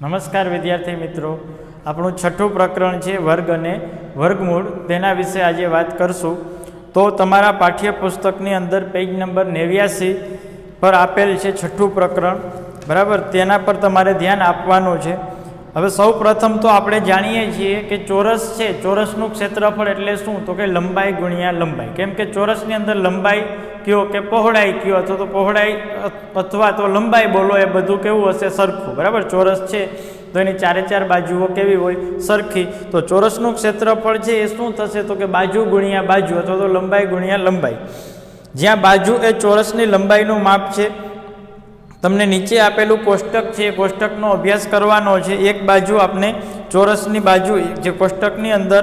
નમસ્કાર વિદ્યાર્થી મિત્રો, આપણું છઠ્ઠું પ્રકરણ છે વર્ગ અને વર્ગમૂળ. તેના વિશે આજે વાત કરશું. તો તમારા પાઠ્યપુસ્તકની અંદર પેજ નંબર 89 પર આપેલ છે છઠ્ઠું પ્રકરણ, બરાબર. તેના પર તમારે ધ્યાન આપવાનું છે. હવે સૌ પ્રથમ તો આપણે જાણીએ છીએ કે ચોરસ છે, ચોરસનું ક્ષેત્રફળ એટલે શું? તો કે લંબાઈ ગુણ્યા લંબાઈ. કેમ કે ચોરસની અંદર લંબાઈ કયો કે પહોળાઈ કયો, અથવા તો પહોળાઈ અથવા તો લંબાઈ બોલો, એ બધું કેવું હશે? સરખું, બરાબર. ચોરસ છે તો એની ચારે ચાર બાજુઓ કેવી હોય? સરખી. તો ચોરસનું ક્ષેત્રફળ છે એ શું થશે? તો કે બાજુ ગુણ્યા બાજુ અથવા તો લંબાઈ ગુણ્યા લંબાઈ. જ્યાં બાજુ એ ચોરસની લંબાઈનું માપ છે. તમને નીચે આપેલું કોષ્ટક છે, એ કોષ્ટકનો અભ્યાસ કરવાનો છે. એક બાજુ આપણે ચોરસની બાજુ, જે કોષ્ટકની અંદર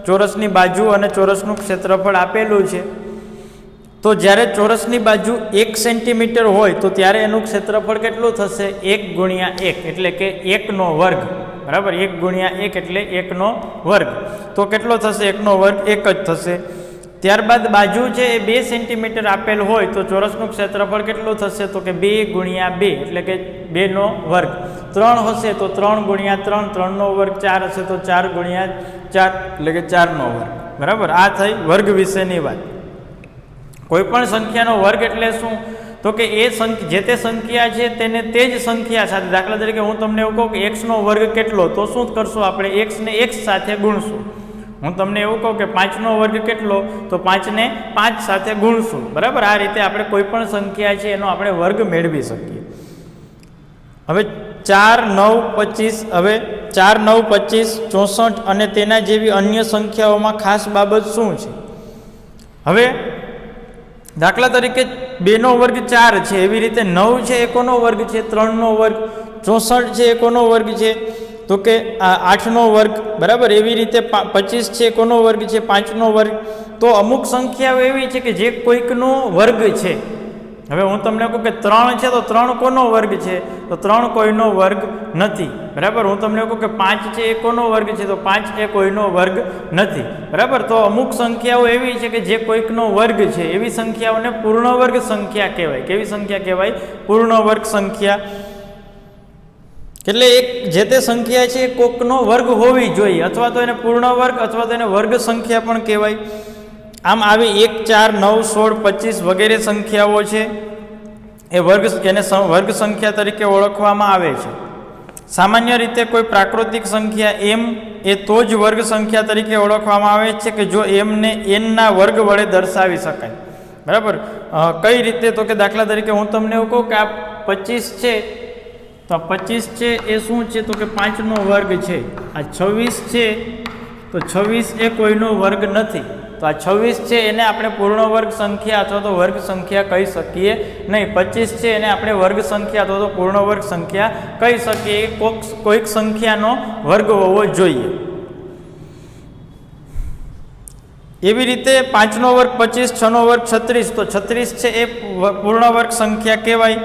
ચોરસની બાજુ અને ચોરસનું ક્ષેત્રફળ આપેલું છે. તો જ્યારે ચોરસની બાજુ 1 સેન્ટીમીટર હોય તો ત્યારે એનું ક્ષેત્રફળ કેટલું થશે? 1 ગુણ્યા 1 એટલે કે 1નો વર્ગ, બરાબર. 1 ગુણ્યા 1 એટલે 1નો વર્ગ. તો કેટલો થશે? 1નો વર્ગ 1 જ થશે. ત્યારબાદ બાજુ છે એ 2 સેન્ટીમીટર આપેલ હોય તો ચોરસનું ક્ષેત્રફળ કેટલું થશે? તો કે 2 ગુણ્યા 2 એટલે કે 2નો વર્ગ. 3 હશે તો 3 ગુણ્યા 3, 3નો વર્ગ. 4 હશે તો 4 ગુણ્યા 4 એટલે કે 4નો વર્ગ, બરાબર. આ થઈ વર્ગ વિશેની વાત. કોઈ પણ સંખ્યાનો વર્ગ એટલે શું? તો કે એ જે તે સંખ્યા છે તેને તે જ સંખ્યા સાથે, દાખલા તરીકે હું તમને એવું કહું કે x નો વર્ગ કેટલો, તો શું કરશું આપણે? x ને x સાથે ગુણશું. હું તમને એવું કહું કે 5નો વર્ગ કેટલો, તો 5 ને 5 સાથે ગુણશું, બરાબર. આ રીતે આપણે કોઈ પણ સંખ્યા છે એનો આપણે વર્ગ મેળવી શકીએ. હવે 4, 9, 25, હવે 4, 9, 25, 64 અને તેના જેવી અન્ય સંખ્યાઓમાં ખાસ બાબત શું છે? હવે દાખલા તરીકે 2નો વર્ગ 4 છે, એવી રીતે 9 છે એ કોનો વર્ગ છે? 3નો વર્ગ. 64 છે એ કોનો વર્ગ છે? તો કે 8નો વર્ગ, બરાબર. એવી રીતે 25 છે કોનો વર્ગ છે? 5નો વર્ગ. તો અમુક સંખ્યાઓ એવી છે કે જે કોઈકનો વર્ગ છે. હવે હું તમને કહું કે 3 છે તો 3 કોનો વર્ગ છે? તો 3 કોઈનો વર્ગ નથી, બરાબર. હું તમને કહું કે 5 છે એ કોનો વર્ગ છે? તો 5 એ કોઈનો વર્ગ નથી, બરાબર. તો અમુક સંખ્યાઓ એવી છે કે જે કોઈકનો વર્ગ છે, એવી સંખ્યાઓને પૂર્ણ વર્ગ સંખ્યા કહેવાય. કેવી સંખ્યા કહેવાય? પૂર્ણ વર્ગ સંખ્યા. એટલે એક જે તે સંખ્યા છે એ કોઈકનો વર્ગ હોવી જોઈએ, અથવા તો એને પૂર્ણ વર્ગ અથવા તો એને વર્ગ સંખ્યા પણ કહેવાય. આમ આવી 1, 4, 9, 16, 25 વગેરે સંખ્યાઓ છે એ એને વર્ગ સંખ્યા તરીકે ઓળખવામાં આવે છે. સામાન્ય રીતે કોઈ પ્રાકૃતિક સંખ્યા m એ તો જ વર્ગ સંખ્યા તરીકે ઓળખવામાં આવે છે કે જો m ને n ના વર્ગ વડે દર્શાવી શકાય, બરાબર. કઈ રીતે? તો કે દાખલા તરીકે હું તમને એવું કહું કે આ 25 છે, તો 25 છે એ શું છે? તો કે 5નો વર્ગ છે. આ 26 છે તો 26 એ કોઈનો વર્ગ નથી. તો આ 26 છે એને આપણે પૂર્ણ વર્ગ સંખ્યા અથવા તો વર્ગ સંખ્યા કહી શકીએ નહીં. 25 છે એને આપણે વર્ગ સંખ્યા અથવા તો પૂર્ણ વર્ગ સંખ્યા કહી શકીએ. કોઈક સંખ્યાનો વર્ગ હોવો જોઈએ. એવી રીતે 5નો વર્ગ 25, 6નો વર્ગ 36, તો 36 છે એ પૂર્ણ વર્ગ સંખ્યા કહેવાય.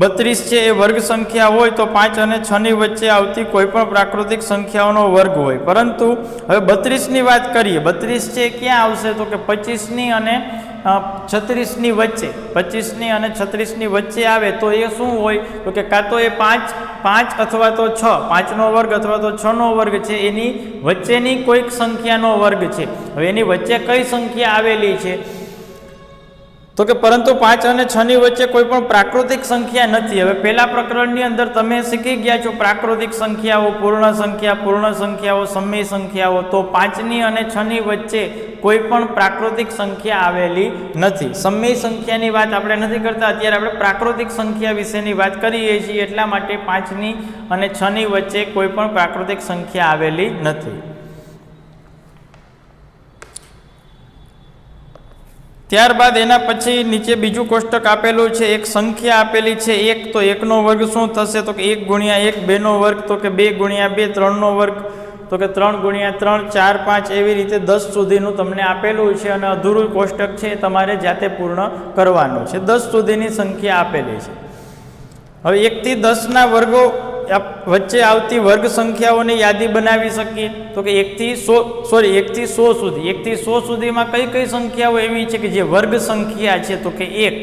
32 છે એ વર્ગ સંખ્યા હોય તો 5 અને 6ની વચ્ચે આવતી કોઈ પણ પ્રાકૃતિક સંખ્યાઓનો વર્ગ હોય. પરંતુ હવે 32ની વાત કરીએ. 32 છે ક્યાં આવશે? તો કે 25ની અને 36ની વચ્ચે. 25ની અને 36ની વચ્ચે આવે તો એ શું હોય? તો કે કાં તો એ 5 અથવા તો 6, 5નો વર્ગ અથવા તો 6નો વર્ગ છે, એની વચ્ચેની કોઈક સંખ્યાનો વર્ગ છે. હવે એની વચ્ચે કઈ સંખ્યા આવેલી છે? તો કે પરંતુ 5 અને 6ની વચ્ચે કોઈ પણ પ્રાકૃતિક સંખ્યા નથી. હવે પહેલા પ્રકરણની અંદર તમે શીખી ગયા છો પ્રાકૃતિક સંખ્યાઓ, પૂર્ણ સંખ્યાઓ, સમય સંખ્યાઓ. તો 5ની અને 6ની વચ્ચે કોઈ પણ પ્રાકૃતિક સંખ્યા આવેલી નથી. સમય સંખ્યાની વાત આપણે નથી કરતા, અત્યારે આપણે પ્રાકૃતિક સંખ્યા વિશેની વાત કરીએ છીએ. એટલા માટે 5ની અને 6ની વચ્ચે કોઈ પણ પ્રાકૃતિક સંખ્યા આવેલી નથી. ત્યારબાદ એના પછી નીચે બીજું કોષ્ટક આપેલું છે. એક સંખ્યા આપેલી છે 1, તો 1નો વર્ગ શું થશે? તો કે 1 ગુણ્યા 1, 2નો વર્ગ. તો કે 2 ગુણ્યા 2, 3નો વર્ગ. તો કે 3 ગુણ્યા 3, 4, 5 એવી રીતે 10 સુધીનું તમને આપેલું છે. અને અધૂરું કોષ્ટક છે એ તમારે જાતે પૂર્ણ કરવાનું છે. 10 સુધીની સંખ્યા આપેલી છે. હવે 1 થી 10ના વર્ગો વચ્ચે આવતી વર્ગ સંખ્યાઓની યાદી બનાવી શકીએ. તો કે 1 થી 100 સુધી. 1 થી 100 સુધીમાં કઈ કઈ સંખ્યાઓ એવી છે કે જે વર્ગ સંખ્યા છે? તો કે 1.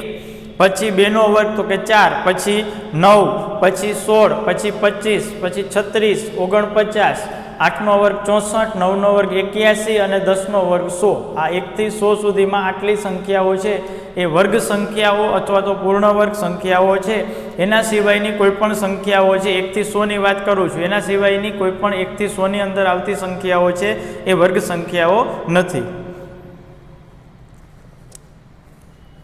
પછી 2નો વર્ગ તો કે 4, પછી 9, પછી 16, પછી 25, પછી 36, 49, 8નો વર્ગ 64, 9નો વર્ગ 81 અને 10નો વર્ગ 100. આ 1 થી 100 સુધીમાં આટલી સંખ્યાઓ છે એ વર્ગ સંખ્યાઓ અથવા તો પૂર્ણ વર્ગ સંખ્યાઓ છે. એના સિવાયની કોઈ પણ સંખ્યાઓ છે 1 થી 100 ની વાત કરું છું, એના સિવાયની કોઈ પણ 1 થી 100 ની અંદર આવતી સંખ્યાઓ છે એ વર્ગ સંખ્યાઓ નથી.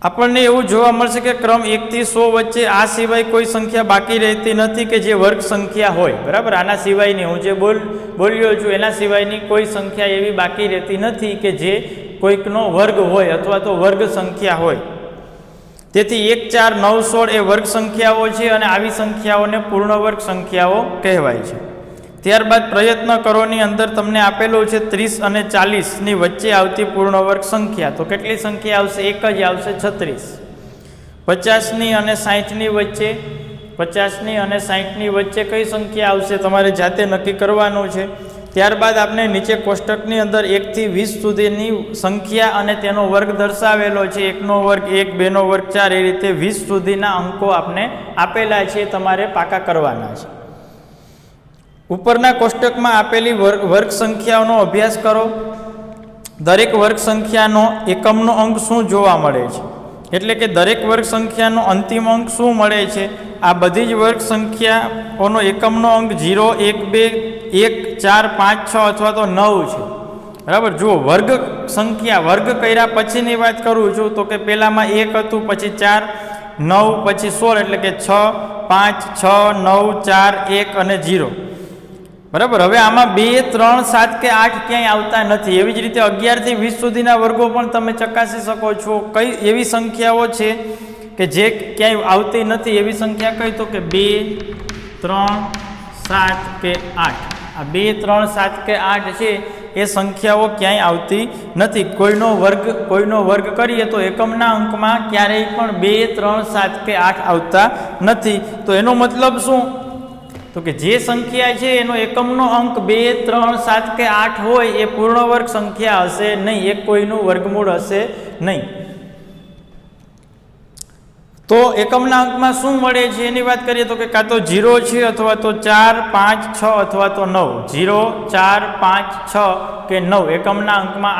આપણને એવું જોવા મળશે કે ક્રમ 1 થી 100 વચ્ચે આ સિવાય કોઈ સંખ્યા બાકી રહેતી નથી કે જે વર્ગ સંખ્યા હોય. બરાબર, આના સિવાયની હું જે બોલ્યો છું એના સિવાયની કોઈ સંખ્યા એવી બાકી રહેતી નથી કે જે કોઈકનો વર્ગ હોય અથવા તો વર્ગ સંખ્યા હોય. તેથી 1, 4, 9, 16 એ વર્ગ સંખ્યાઓ છે અને આવી સંખ્યાઓને પૂર્ણ વર્ગ સંખ્યાઓ કહેવાય છે. ત્યારબાદ પ્રયત્ન કરોની અંદર તમને આપેલું છે 30 અને 40 ની વચ્ચે આવતી પૂર્ણ વર્ગ સંખ્યા. તો કેટલી સંખ્યા આવશે? એક જ આવશે, 36. 50ની અને 60ની વચ્ચે 50ની અને 60ની વચ્ચે કઈ સંખ્યા આવશે તમારે જાતે નક્કી કરવાનું છે. ત્યારબાદ આપણે નીચે કોષ્ટકની અંદર 1 થી 20 સુધીની સંખ્યા અને તેનો વર્ગ દર્શાવેલો છે. 1નો વર્ગ 1, 2નો વર્ગ 4, એ રીતે 20 સુધીના અંકો આપણે આપેલા છે, તમારે પાકા કરવાના છે. ઉપરના કોષ્ટકમાં આપેલી વર્ગ સંખ્યાઓનો અભ્યાસ કરો. દરેક વર્ગ સંખ્યાનો એકમનો અંક શું જોવા મળે છે, એટલે કે દરેક વર્ગ સંખ્યાનો અંતિમ અંક શું મળે છે. આ બધી જ વર્ગ સંખ્યાઓનો એકમનો અંક 0, 1, 2, 1, 4, 5, 6 અથવા તો 9 છે. બરાબર, જુઓ વર્ગ સંખ્યા વર્ગ કર્યા પછીની વાત કરું છું તો કે પહેલામાં 1 હતું, પછી 4, 9, પછી 16, એટલે કે 6, 5, 6, 9, 4, 1 અને 0. બરાબર, હવે આમાં 2, 3, 7 કે 8 ક્યાંય આવતા નથી. એવી જ રીતે 11 થી 20 સુધીના વર્ગો પણ તમે ચકાસી શકો છો. કઈ એવી સંખ્યાઓ છે કે જે ક્યાંય આવતી નથી? એવી સંખ્યા કઈ? તો કે 2, 3, 7 કે 8. આ 2, 3, 7 કે 8 છે એ સંખ્યાઓ ક્યાંય આવતી નથી. કોઈનો વર્ગ કરીએ તો એકમના અંકમાં ક્યારેય પણ 2, 3, 7 કે 8 આવતા નથી. તો એનો મતલબ શું? તો કે જે સંખ્યા છે એનો એકમનો અંક 2, 3, 7 કે 8 હોય એ પૂર્ણ વર્ગ સંખ્યા હશે નહીં, એ કોઈનું વર્ગમૂળ હશે નહીં. તો એકમના અંકમાં શું મળે છે એની વાત કરીએ તો કે કાં તો 0 છે અથવા તો 4, 5, 6 અથવા તો 9. 0, 4, 5, 6 કે 9 એકમના અંકમાં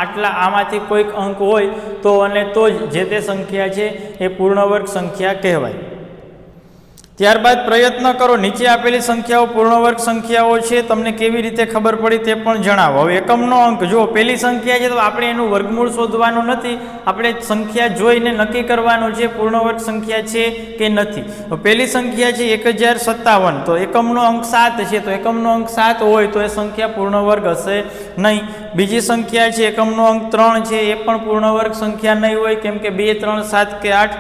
આમાંથી કોઈક અંક હોય તો અને તો જ જે તે સંખ્યા છે એ પૂર્ણ વર્ગ સંખ્યા કહેવાય. ત્યારબાદ પ્રયત્ન કરો. નીચે આપેલી સંખ્યાઓ પૂર્ણ વર્ગ સંખ્યાઓ છે, તમને કેવી રીતે ખબર પડી તે પણ જણાવો. હવે એકમનો અંક જો પહેલી સંખ્યા છે તો આપણે એનું વર્ગમૂળ શોધવાનું નથી, આપણે સંખ્યા જોઈને નક્કી કરવાનું છે પૂર્ણ વર્ગ સંખ્યા છે કે નથી. પહેલી સંખ્યા છે 1057, તો એકમનો અંક 7 છે, તો એકમનો અંક 7 હોય તો એ સંખ્યા પૂર્ણ વર્ગ હશે નહીં. બીજી સંખ્યા છે એકમનો અંક 3 છે, એ પણ પૂર્ણ વર્ગ સંખ્યા નહીં હોય, કેમ કે 2, 3, 7 કે 8.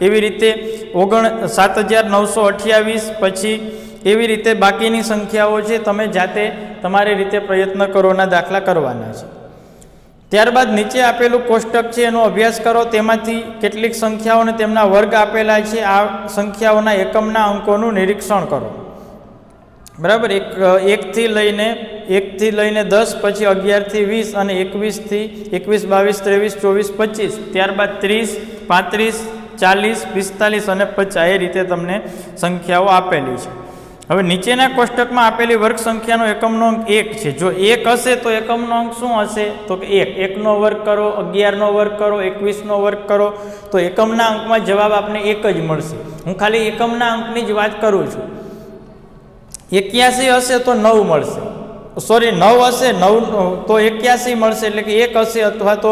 એવી રીતે 7928, પછી એવી રીતે બાકીની સંખ્યાઓ છે તમે જાતે તમારી રીતે પ્રયત્ન કરોના દાખલા કરવાના છે. ત્યારબાદ નીચે આપેલું કોષ્ટક છે એનો અભ્યાસ કરો. તેમાંથી કેટલીક સંખ્યાઓને તેમના વર્ગ આપેલા છે. આ સંખ્યાઓના એકમના અંકોનું નિરીક્ષણ કરો. બરાબર, 1 થી લઈને 10, પછી 11 થી 20 અને 21 થી 21, 22, 23, 24, 25. ત્યારબાદ 30, 35, 40, 45 અને 50 એ રીતે તમને સંખ્યાઓ આપેલી છે. હવે નીચેના કોષ્ટકમાં આપેલી વર્ગ સંખ્યાનો એકમનો અંક 1 છે. જો 1 હશે તો એકમનો અંક શું હશે? તો કે 1. 1નો વર્ગ કરો, 11નો વર્ગ કરો, 21નો વર્ગ કરો, તો એકમના અંકમાં જવાબ આપણે 1 જ મળશે. હું ખાલી એકમના અંકની જ વાત કરું છું. 81 હશે તો 9 મળશે, 9 હશે 9 તો 81 મળશે, એટલે કે 1 હશે અથવા તો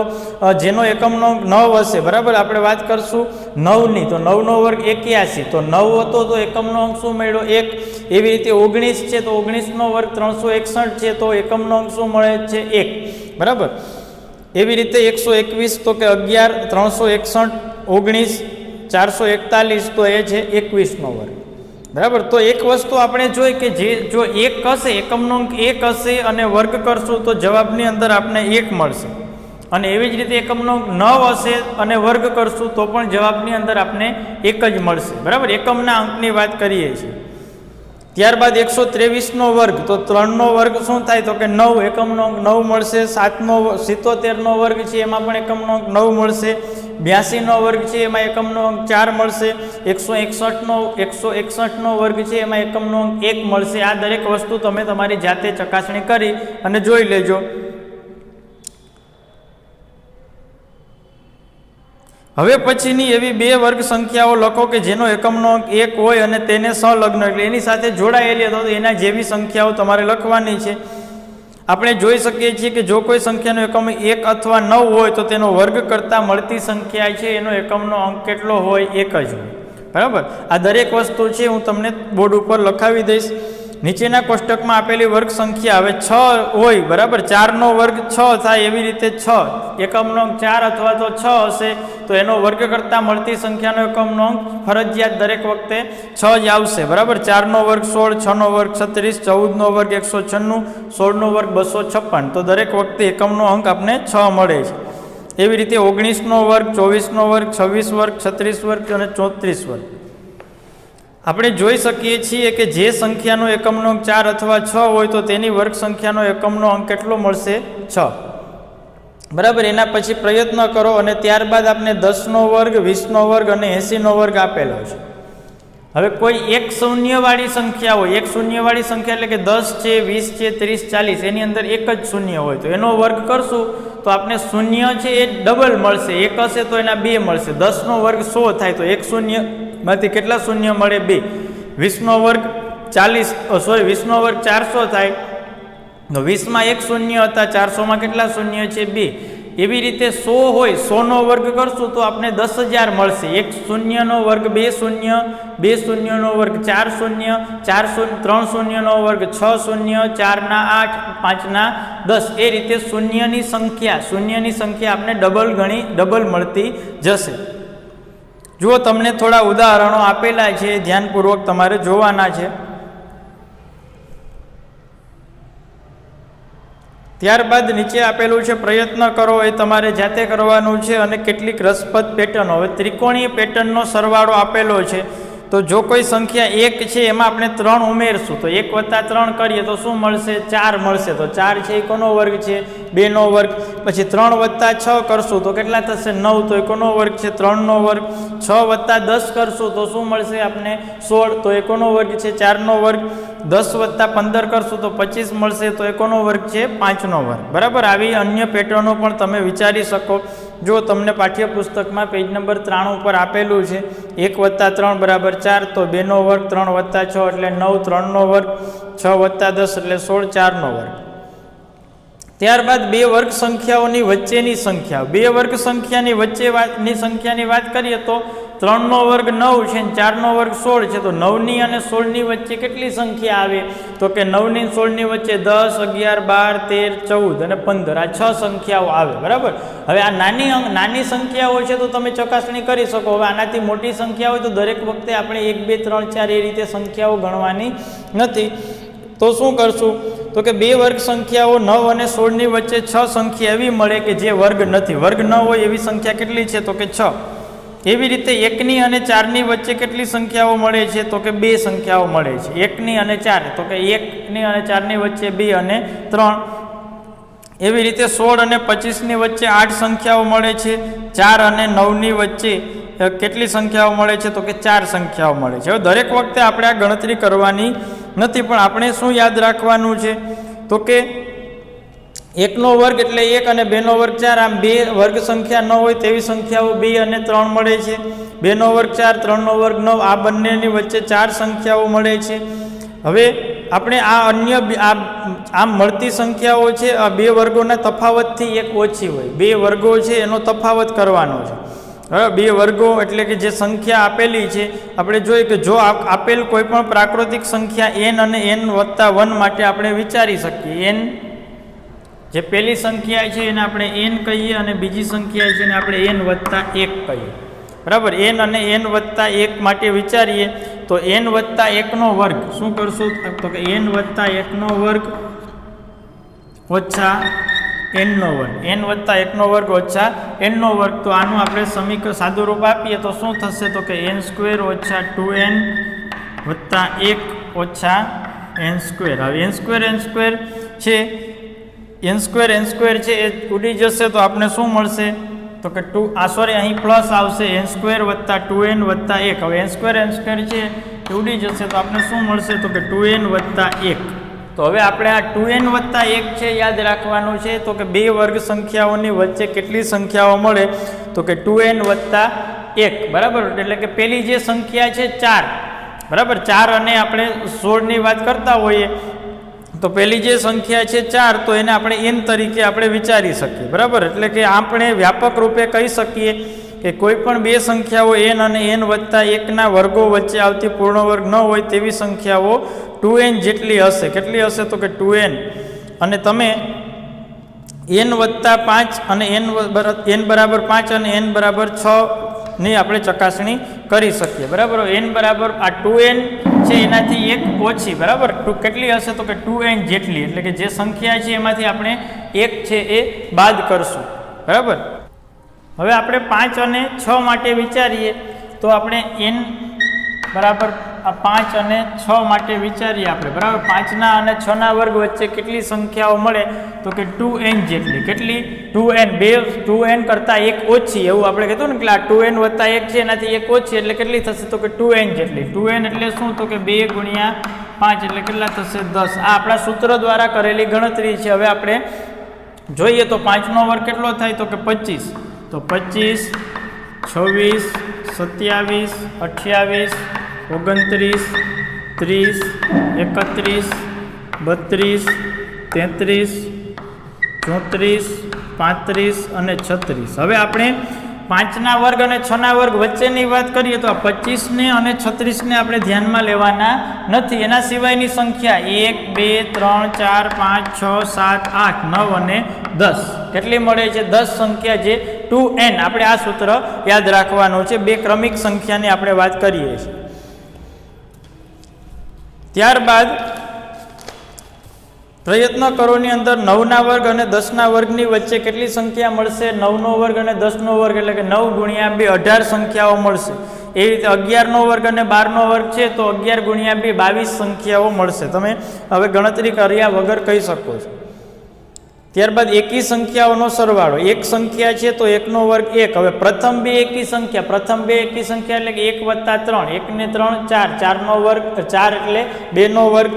જેનો એકમનો અંક 9 હશે. બરાબર, આપણે વાત કરશું 9ની, તો 9નો વર્ગ 81, તો 9 હતો તો એકમનો અંક શું મળ્યો? 1. એવી રીતે 19 છે તો 19નો વર્ગ 361 છે, તો એકમનો અંક શું મળે છે? 1. બરાબર, એવી રીતે 121 તો કે 11, 361, 19, 441 તો એ છે 21નો વર્ગ. બરાબર, તો એક વસ્તુ આપણે જોઈ કે જો 1 હશે, એકમનો અંક 1 હશે અને વર્ગ કરશું તો જવાબની અંદર આપણે 1 મળશે. અને એવી જ રીતે એકમનો અંક 9 હશે અને વર્ગ કરશું તો પણ જવાબની અંદર આપણે 1 જ મળશે. બરાબર, એકમના અંકની વાત કરીએ છીએ. ત્યારબાદ 123નો વર્ગ, તો 3નો વર્ગ શું થાય? તો કે 9, એકમનો અંક 9 મળશે. 77નો વર્ગ છે એમાં પણ એકમનો અંક 9 મળશે. 82નો વર્ગ છે એમાં એકમનો અંક 4 મળશે, 161નો વર્ગ છે એમાં એકમનો અંક 1 મળશે. આ દરેક વસ્તુ તમે તમારી જાતે ચકાસણી કરી અને જોઈ લેજો. હવે પછીની એવી બે વર્ગ સંખ્યાઓ લખો કે જેનો એકમનો અંક 1 હોય અને તેને સંલગ્ન એટલે એની સાથે જોડાયેલી તો એના જેવી સંખ્યાઓ તમારે લખવાની છે. આપણે જોઈ શકીએ છીએ કે જો કોઈ સંખ્યાનો એકમ 1 અથવા 9 હોય તો તેનો વર્ગ કરતાં મળતી સંખ્યા છે એનો એકમનો અંક કેટલો હોય? 1 જ હોય. બરાબર. આ દરેક વસ્તુ છે હું તમને બોર્ડ ઉપર લખાવી દઈશ. નીચેના કોષ્ટકમાં આપેલી વર્ગ સંખ્યા હવે 6 હોય, બરાબર, 4નો વર્ગ 6 થાય એવી રીતે 6 એકમનો અંક 4 અથવા તો 6 હશે તો એનો વર્ગ કરતાં મળતી સંખ્યાનો એકમનો અંક ફરજિયાત દરેક વખતે 6 જ આવશે. બરાબર. 4નો વર્ગ 16, 6નો વર્ગ 36, 14નો વર્ગ 196, 16નો વર્ગ 256 તો દરેક વખતે એકમનો અંક આપણે 6 મળે છે. એવી રીતે 19નો વર્ગ, 24નો વર્ગ, 26 વર્ગ, 36 વર્ગ અને 34 વર્ગ. આપણે જોઈ શકીએ છીએ કે જે સંખ્યાનો એકમનો અંક 4 અથવા 6 હોય તો તેની વર્ગ સંખ્યાનો એકમનો અંક કેટલો મળશે? 6. બરાબર. એના પછી પ્રયત્ન કરો અને ત્યારબાદ આપણે 10નો વર્ગ, 20નો વર્ગ અને 80નો વર્ગ આપેલો છે. હવે કોઈ એક શૂન્યવાળી સંખ્યા હોય, એક શૂન્યવાળી સંખ્યા એટલે કે 10 છે, 20 છે, 30, 40 એની અંદર એક જ શૂન્ય હોય તો એનો વર્ગ કરશું તો આપણે શૂન્ય છે એ ડબલ મળશે. એક હશે તો એના 2 મળશે. 10નો વર્ગ 100 થાય તો એક શૂન્યમાંથી કેટલા શૂન્ય મળે? 2. 20નો વર્ગ 20નો વર્ગ 400 થાય તો 20માં એક શૂન્ય હતા, 400માં કેટલા શૂન્ય છે? 2. એવી રીતે 100 હોય, 100નો વર્ગ કરશું તો આપણે 10,000 મળશે. એક શૂન્યનો વર્ગ 2 શૂન્ય, 2 શૂન્યનો વર્ગ 4 શૂન્ય, 3 શૂન્યનો વર્ગ 6 શૂન્ય, 4ના 8, 5ના 10 એ રીતે શૂન્યની સંખ્યા આપણે ડબલ મળતી જશે. જુઓ, તમને થોડા ઉદાહરણો આપેલા છે, ધ્યાનપૂર્વક તમારે જોવાના છે. ત્યારબાદ નીચે આપેલું છે પ્રયત્ન કરો, એ તમારે જાતે કરવાનું છે અને કેટલીક રસપ્રદ પેટર્નો. હવે ત્રિકોણીય પેટર્નનો સરવાળો આપેલો છે તો જો કોઈ સંખ્યા 1 છે એમાં આપણે 3 ઉમેરશું તો 1 + 3 કરીએ તો શું મળશે? 4 મળશે. તો 4 છે એ કોનો વર્ગ છે? 2નો વર્ગ. પછી 3 + 6 કરશું તો કેટલા થશે? 9 તો એ કોનો વર્ગ છે? 3નો વર્ગ. 6 + 10 કરશું તો શું મળશે આપણે? 16 તો એ કોનો વર્ગ છે? 4નો વર્ગ. 10 + 15 કરશું તો 25 મળશે તો એ કોનો વર્ગ છે? 5નો વર્ગ. બરાબર. આવી અન્ય પેટર્નો પણ તમે વિચારી શકો. જો તમને પાઠ્યપુસ્તકમાં પેજ નંબર 93 ઉપર આપેલું છે 1 + 3 = 4 તો 2નો વર્ગ, 3 + 6 એટલે 9, 3નો વર્ગ, 6 + 10 એટલે 16, 4નો વર્ગ. ત્યારબાદ બે વર્ગ સંખ્યાઓની વચ્ચેની સંખ્યા. બે વર્ગ સંખ્યાની સંખ્યાની વાત કરીએ તો 3નો વર્ગ 9 છે અને 4નો વર્ગ 16 છે તો 9ની અને 16ની વચ્ચે કેટલી સંખ્યા આવે? તો કે 9ની અને 16ની વચ્ચે 10, 11, 12, 13, 14 અને 15 આ 6 સંખ્યાઓ આવે. બરાબર. હવે આ નાની સંખ્યાઓ છે તો તમે ચકાસણી કરી શકો. હવે આનાથી મોટી સંખ્યા હોય તો દરેક વખતે આપણે 1, 2, 3, 4 એ રીતે સંખ્યાઓ ગણવાની નથી. તો શું કરશું? તો કે બે વર્ગ સંખ્યાઓ 9 અને 16ની વચ્ચે 6 સંખ્યા એવી મળે કે જે વર્ગ નથી. વર્ગ ન હોય એવી સંખ્યા કેટલી છે? તો કે 6. એવી રીતે 1ની અને 4ની વચ્ચે કેટલી સંખ્યાઓ મળે છે? તો કે 2 સંખ્યાઓ મળે છે. 1ની અને 4 તો કે 1ની અને 4ની વચ્ચે 2 અને 3. એવી રીતે 16 અને 25ની વચ્ચે 8 સંખ્યાઓ મળે છે. 4 અને 9ની વચ્ચે કેટલી સંખ્યાઓ મળે છે? તો કે 4 સંખ્યાઓ મળે છે. હવે દરેક વખતે આપણે આ ગણતરી કરવાની નથી, પણ આપણે શું યાદ રાખવાનું છે? તો કે 1નો વર્ગ એટલે 1 અને 2નો વર્ગ 4. આમ બે વર્ગ સંખ્યા ન હોય તેવી સંખ્યાઓ 2 અને 3 મળે છે. 2નો વર્ગ 4, 3નો વર્ગ 9 આ બંનેની વચ્ચે 4 સંખ્યાઓ મળે છે. હવે આપણે આ અન્ય આમ મળતી સંખ્યાઓ છે આ બે વર્ગોના તફાવતથી એક ઓછી હોય. બે વર્ગો છે એનો તફાવત કરવાનો છે. હવે બે વર્ગો એટલે કે જે સંખ્યા આપેલી છે આપણે જોઈએ કે જો આપેલ કોઈ પણ પ્રાકૃતિક સંખ્યા n અને n + 1 માટે આપણે વિચારી શકીએ. n જે પહેલી સંખ્યા છે એને આપણે n કહીએ અને બીજી સંખ્યા છે એને આપણે n + 1 કહીએ. બરાબર. n અને n + 1 માટે વિચારીએ તો n + 1નો વર્ગ શું કરશું? તો કે n + 1નો વર્ગ ઓછા n નો વર્ગ. n + 1નો વર્ગ ઓછા n નો વર્ગ. તો આનું આપણે સમીકરણ સાદું રૂપ આપીએ તો શું થશે? તો કે n² - 2n + 1 ઓછા n². હવે n² છે n² છે એ ઉડી જશે તો આપણે શું મળશે? તો તો કે અહીં પ્લસ આવશે n² વત્તા 2n વત્તા 1. હવે n² છે એ ઉડી જશે તો આપણે શું મળશે તો કે 2n વત્તા 1. તો હવે આપણે આ 2n વત્તા 1 છે યાદ રાખવાનું છે. તો કે બે વર્ગ સંખ્યાઓની વચ્ચે કેટલી સંખ્યાઓ મળે તો કે 2n વત્તા 1 બરાબર. એટલે કે પેલી જે સંખ્યા છે 4 બરાબર. 4 અને આપણે 16ની વાત કરતા હોઈએ તો પેલી જે સંખ્યા છે 4 તો એને આપણે n તરીકે આપણે વિચારી શકીએ બરાબર. એટલે કે આપણે વ્યાપક રૂપે કહી શકીએ કે કોઈ પણ બે સંખ્યાઓ n અને n વત્તા 1ના વર્ગો વચ્ચે આવતી પૂર્ણ વર્ગ ન હોય તેવી સંખ્યાઓ 2n જેટલી હશે. કેટલી હશે તો કે 2n. અને તમે n વત્તા 5 અને n બરાબર 5 અને n બરાબર 6 ની આપણે ચકાસણી કરી શકીએ બરાબર. n બરાબર આ 2n છે એનાથી 1 ઓછી બરાબર. કેટલી હશે તો કે 2n જેટલી. એટલે કે જે સંખ્યા છે એમાંથી આપણે 1 છે એ બાદ કરશું બરાબર. હવે આપણે 5 અને 6 માટે વિચારીએ તો આપણે n બરાબર આ 5 અને 6 માટે વિચારીએ આપણે બરાબર. 5ના અને 6ના વર્ગ વચ્ચે કેટલી સંખ્યાઓ મળે તો કે 2n જેટલી. કેટલી 2n. 2n કરતાં 1 ઓછી એવું આપણે કીધું ને કે આ 2n વત્તા 1 છે એનાથી 1 ઓછી એટલે કેટલી થશે તો કે 2n જેટલી. 2n એટલે શું તો કે 2 ગુણ્યા 5 એટલે કેટલા થશે 10. આ આપણા સૂત્ર દ્વારા કરેલી ગણતરી છે. હવે આપણે જોઈએ તો 5નો વર્ગ કેટલો થાય તો કે 25. તો 25 26 27 28 29 30 31 32 33 34 35 અને 36. હવે આપણે 5ના વર્ગ અને 6ના વર્ગ વચ્ચેની વાત કરીએ તો આ 25ને અને 36ને આપણે ધ્યાનમાં લેવાના નથી. એના સિવાયની સંખ્યા 1 2 3 4 5 6 7 8 9 અને 10 કેટલી મળે છે 10 સંખ્યા જે 2n. આપણે આ સૂત્ર યાદ રાખવાનું છે. બે ક્રમિક સંખ્યાની આપણે વાત કરીએ છીએ. ત્યારબાદ પ્રયત્ન કરોની અંદર 9ના વર્ગ અને 10ના વર્ગની વચ્ચે કેટલી સંખ્યા મળશે 9નો વર્ગ અને 10નો વર્ગ એટલે કે 9 ગુણ્યા 2 18 સંખ્યાઓ મળશે. એવી રીતે 11નો વર્ગ અને 12નો વર્ગ છે તો 11 ગુણ્યા 2 22 સંખ્યાઓ મળશે. તમે હવે ગણતરી કર્યા વગર કહી શકો છો. ત્યારબાદ એકી સંખ્યાઓનો સરવાળો. એક સંખ્યા છે તો 1નો વર્ગ 1. હવે પ્રથમ બે એકી સંખ્યા એટલે કે 1 વત્તા 3 1 ને 3 4 4નો વર્ગ 4 એટલે 2નો વર્ગ.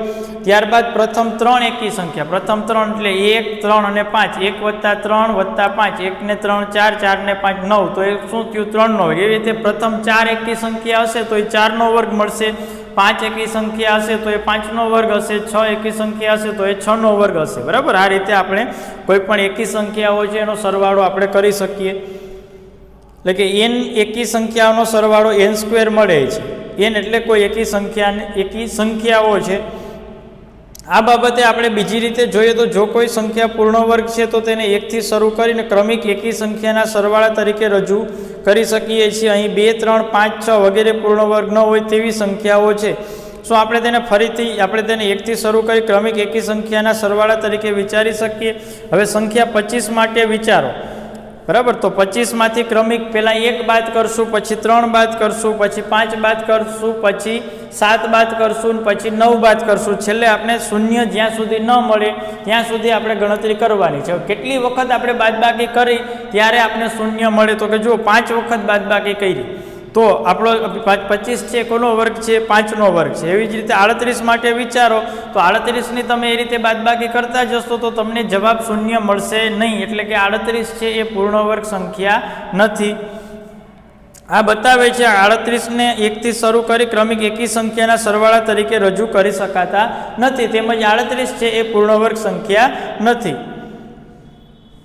ત્યારબાદ પ્રથમ 3 એકી સંખ્યા. પ્રથમ 3 એટલે 1 3 અને 5 1 વત્તા 3 વત્તા 5 1 ને 3 4 4 ને 5 9 તો એ શું થયું 3નો વર્ગ. એવી રીતે પ્રથમ 4 એકી સંખ્યા હશે તો એ 4નો વર્ગ મળશે. 5 એકી સંખ્યા હશે તો એ 5નો વર્ગ હશે. 6 એકી સંખ્યા હશે તો એ 6નો વર્ગ હશે બરાબર. આ રીતે આપણે કોઈ પણ એકી સંખ્યાઓ છે એનો સરવાળો આપણે કરી શકીએ. એટલે કે n એકી સંખ્યાઓનો સરવાળો n² મળે છે. n એટલે કોઈ એકી સંખ્યાઓ છે. આ બાબતે આપણે બીજી રીતે જોઈએ તો જો કોઈ સંખ્યા પૂર્ણ વર્ગ છે તો તેને 1 થી શરૂ કરીને ક્રમિક એકી સંખ્યાના સરવાળા તરીકે રજૂ કરી શકીએ છીએ. અહીં 2 3 5 6 વગેરે પૂર્ણ વર્ગ ન હોય તેવી સંખ્યાઓ છે. શું આપણે તેને ફરીથી આપણે તેને 1 થી શરૂ કરી ક્રમિક એકી સંખ્યાના સરવાળા તરીકે વિચારી શકીએ. હવે સંખ્યા 25 માટે વિચારો બરાબર. તો 25માંથી ક્રમિક પહેલાં 1 બાદ કરશું, પછી 3 બાદ કરશું, પછી 5 બાદ કરશું, પછી 7 બાદ કરશું, પછી 9 બાદ કરશું. છેલ્લે આપણે શૂન્ય જ્યાં સુધી ન મળે ત્યાં સુધી આપણે ગણતરી કરવાની છે. કેટલી વખત આપણે બાદબાકી કરી ત્યારે આપણે શૂન્ય મળે તો કે જો 5 વખત બાદબાકી કરી તો આપણો 25 છે કોનો વર્ગ છે 5નો વર્ગ છે. એવી જ રીતે 38 માટે વિચારો તો 38ની તમે એ રીતે બાદબાકી કરતા જશો તો તમને જવાબ શૂન્ય મળશે નહીં. એટલે કે 38 છે એ પૂર્ણ વર્ગ સંખ્યા નથી. આ બતાવે છે 38ને 1 થી શરૂ કરી ક્રમિક એકી સંખ્યાના સરવાળા તરીકે રજૂ કરી શકાતા નથી. તેમજ 38 છે એ પૂર્ણ વર્ગ સંખ્યા નથી.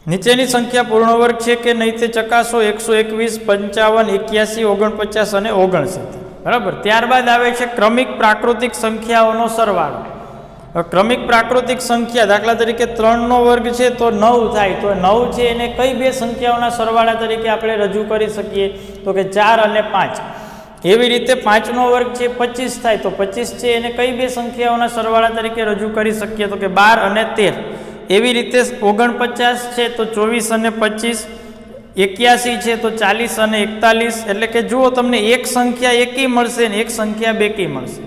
નીચેની સંખ્યા પૂર્ણ વર્ગ છે કે નહીં તે ચકાસો. 121 55 81 49 અને 69 બરાબર. ત્યારબાદ આવે છે ક્રમિક પ્રાકૃતિક સંખ્યાઓનો સરવાળો. ક્રમિક પ્રાકૃતિક સંખ્યા દાખલા તરીકે 3નો વર્ગ છે તો 9 થાય. તો 9 છે એને કઈ બે સંખ્યાઓના સરવાળા તરીકે આપણે રજૂ કરી શકીએ તો કે 4 અને 5. એવી રીતે 5નો વર્ગ છે 25 થાય તો 25 છે એને કઈ બે સંખ્યાઓના સરવાળા તરીકે રજૂ કરી શકીએ તો કે 12 અને 13. એવી રીતે 49 છે તો 24 અને 25, 81 છે તો 40 અને 41. એટલે કે જુઓ તમને એક સંખ્યા એકી મળશે ને એક સંખ્યા બેકી મળશે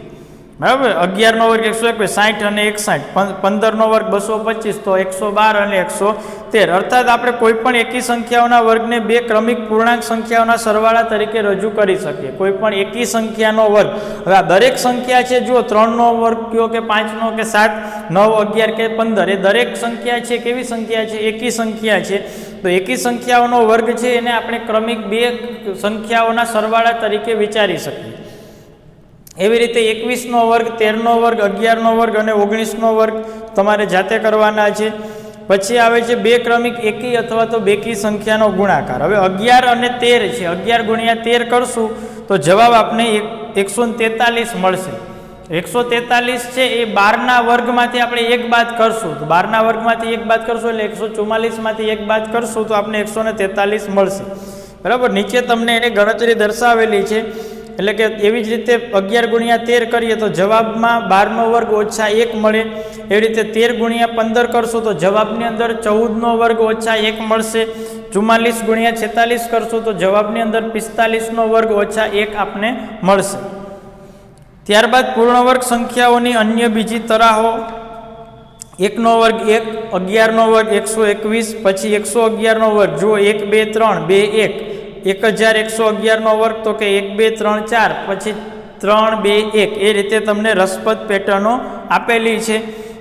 બરાબર 11નો વર્ગ 121, 60 અને 61, 15નો વર્ગ 225, તો 112 અને 113. અર્થાત આપણે કોઈ પણ એકી સંખ્યાઓના વર્ગને બે ક્રમિક પૂર્ણાંક સંખ્યાઓના સરવાળા તરીકે રજૂ કરી શકીએ. કોઈ પણ એકી સંખ્યાનો વર્ગ, હવે આ દરેક સંખ્યા છે, જુઓ 3નો વર્ગ કયો કે 5નો કે 7, 9, 11 કે 15, એ દરેક સંખ્યા છે કેવી સંખ્યા છે? એકી સંખ્યા છે. તો એકી સંખ્યાઓનો વર્ગ છે એને આપણે ક્રમિક બે સંખ્યાઓના સરવાળા તરીકે વિચારી શકીએ. એવી રીતે 21નો વર્ગ, 13નો વર્ગ, 11નો વર્ગ અને 19નો વર્ગ તમારે જાતે કરવાના છે. પછી આવે છે બે ક્રમિક એકી અથવા તો બેકી સંખ્યાનો ગુણાકાર. હવે 11 અને 13 છે, 11 ગુણ્યા 13 કરશું તો જવાબ આપણે 143 મળશે. 143 છે એ 12ના વર્ગમાંથી આપણે 1 બાદ કરશું, તો 12ના વર્ગમાંથી 1 બાદ કરશું એટલે 144માંથી 1 બાદ કરશું તો આપણે 143 મળશે. બરાબર, નીચે તમને એની ગણતરી દર્શાવેલી છે. એટલે કે એવી જ રીતે 11 ગુણ્યા 13 કરીએ તો જવાબમાં 12નો વર્ગ ઓછા 1 મળે. એવી રીતે 13 ગુણ્યા 15 કરશું તો જવાબની અંદર 14નો વર્ગ ઓછા 1 મળશે. 44 ગુણ્યા 46 કરશું તો જવાબની અંદર 45નો વર્ગ ઓછા 1 આપને મળશે. ત્યારબાદ પૂર્ણ વર્ગ સંખ્યાઓની અન્ય બીજી તરાહો: 1નો વર્ગ 1, 11નો વર્ગ 121, પછી 111નો વર્ગ, જુઓ 1, 2, 3, 2, 1, 1111નો વર્ગ તો કે 1, 2, 3, 4, પછી 3, 2, 1, એ રીતે તમને રસપ્રદ પેટર્નો આપેલી છે.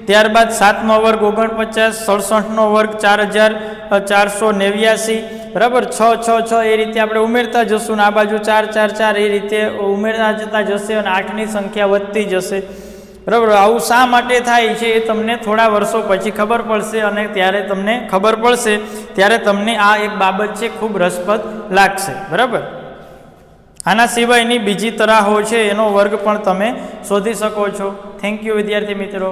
ત્યારબાદ 7નો વર્ગ 49, 67નો વર્ગ 4489, બરાબર, 6, 6, 6, એ રીતે આપણે ઉમેરતા જશું ને આ બાજુ 4, 4, 4, એ રીતે ઉમેરતા જતા જશે અને 8ની સંખ્યા વધતી જશે. બરાબર, આવું શા માટે થાય છે એ તમને થોડા વર્ષો પછી ખબર પડશે અને ત્યારે તમને ખબર પડશે ત્યારે તમને આ એક બાબત છે ખૂબ રસપ્રદ લાગશે. બરાબર, આના સિવાયની બીજી તરાહો છે એનો વર્ગ પણ તમે શોધી શકો છો. થેન્ક યુ વિદ્યાર્થી મિત્રો.